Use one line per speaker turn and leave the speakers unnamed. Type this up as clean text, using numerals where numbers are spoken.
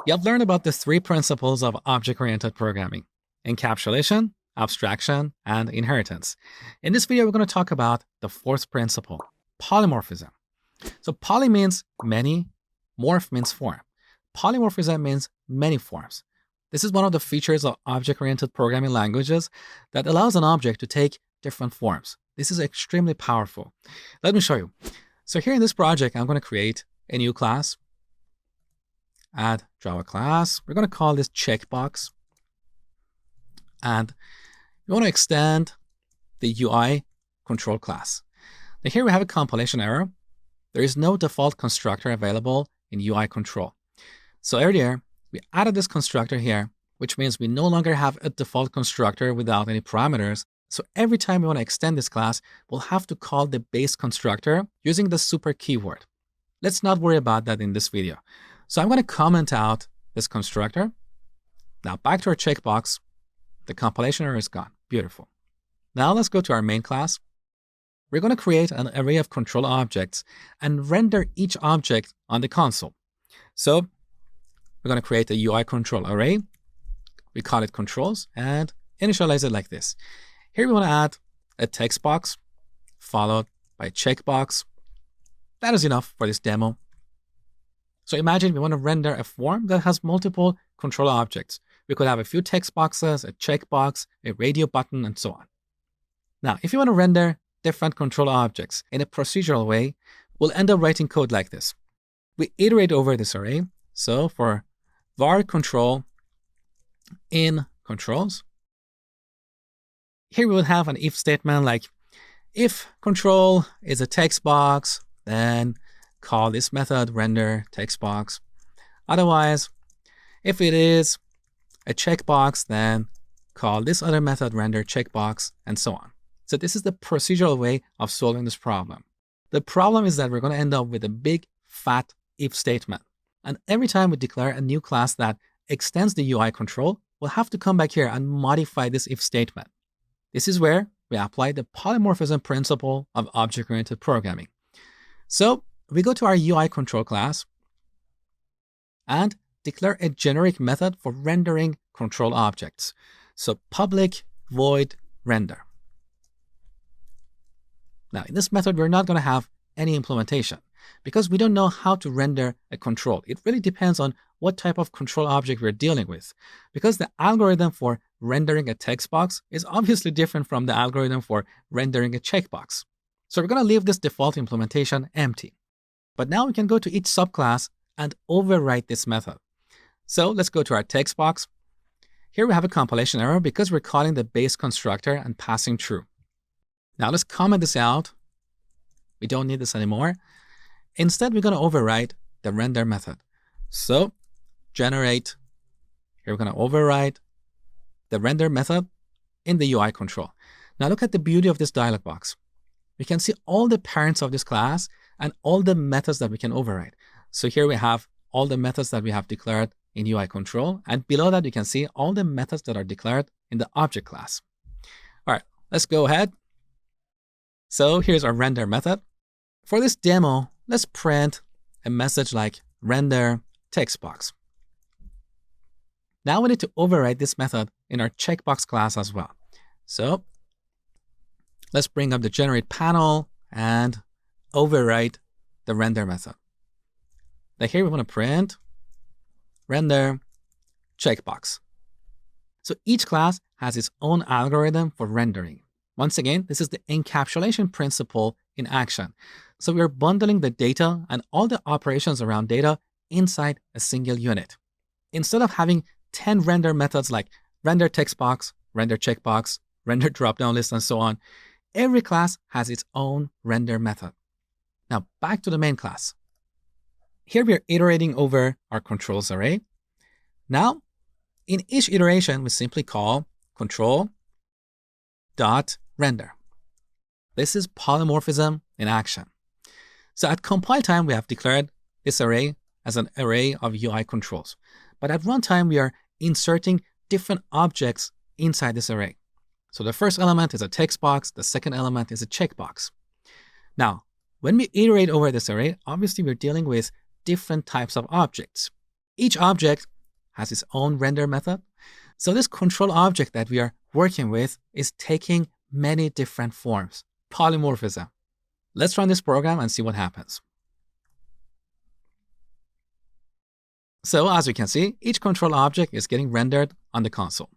You have learned about the three principles of object-oriented programming: encapsulation, abstraction, and inheritance. In this video, we're going to talk about the fourth principle, polymorphism. So poly means many, morph means form. Polymorphism means many forms. This is one of the features of object-oriented programming languages that allows an object to take different forms. This is extremely powerful. Let me show you. So here in this project, I'm going to create a new class. Add Java class. We're going to call this checkbox. And we want to extend the UI control class. Now here we have a compilation error. There is no default constructor available in UI control. So earlier, we added this constructor here, which means we no longer have a default constructor without any parameters. So every time we want to extend this class, we'll have to call the base constructor using the super keyword. Let's not worry about that in this video. So I'm going to comment out this constructor. Now back to our checkbox. The compilation error is gone. Beautiful. Now let's go to our main class. We're going to create an array of control objects and render each object on the console. So we're going to create a UI control array. We call it controls and initialize it like this. Here we want to add a text box followed by a checkbox. That is enough for this demo. So imagine we want to render a form that has multiple control objects. We could have a few text boxes, a checkbox, a radio button, and so on. Now, if you want to render different control objects in a procedural way, we'll end up writing code like this. We iterate over this array. So for var control in controls, here we will have an if statement like, if control is a text box, then call this method render text box. Otherwise, if it is a checkbox, then call this other method render checkbox, and so on. So this is the procedural way of solving this problem. The problem is that we're going to end up with a big fat if statement. And every time we declare a new class that extends the UI control, we'll have to come back here and modify this if statement. This is where we apply the polymorphism principle of object-oriented programming. So we go to our UI control class and declare a generic method for rendering control objects. So public void render. Now in this method, we're not going to have any implementation because we don't know how to render a control. It really depends on what type of control object we're dealing with, because the algorithm for rendering a text box is obviously different from the algorithm for rendering a checkbox. So we're going to leave this default implementation empty. But now we can go to each subclass and overwrite this method. So let's go to our text box. Here we have a compilation error because we're calling the base constructor and passing true. Now let's comment this out. We don't need this anymore. Instead, we're going to overwrite the render method. So generate, here we're going to overwrite the render method in the UI control. Now look at the beauty of this dialog box. We can see all the parents of this class and all the methods that we can override. So here we have all the methods that we have declared in UI control. And below that, you can see all the methods that are declared in the object class. All right, let's go ahead. So here's our render method. For this demo, let's print a message like render text box. Now we need to override this method in our checkbox class as well. So let's bring up the generate panel and overwrite the render method. Now here we want to print render checkbox. So each class has its own algorithm for rendering. Once again, this is the encapsulation principle in action. So we are bundling the data and all the operations around data inside a single unit. Instead of having 10 render methods like render text box, render checkbox, render dropdown list, and so on, every class has its own render method. Now back to the main class. Here we are iterating over our controls array. Now, in each iteration, we simply call control dot render. This is polymorphism in action. So at compile time, we have declared this array as an array of UI controls. But at runtime, we are inserting different objects inside this array. So the first element is a text box. The second element is a checkbox. Now, when we iterate over this array, obviously we're dealing with different types of objects. Each object has its own render method. So this control object that we are working with is taking many different forms. Polymorphism. Let's run this program and see what happens. So as you can see, each control object is getting rendered on the console.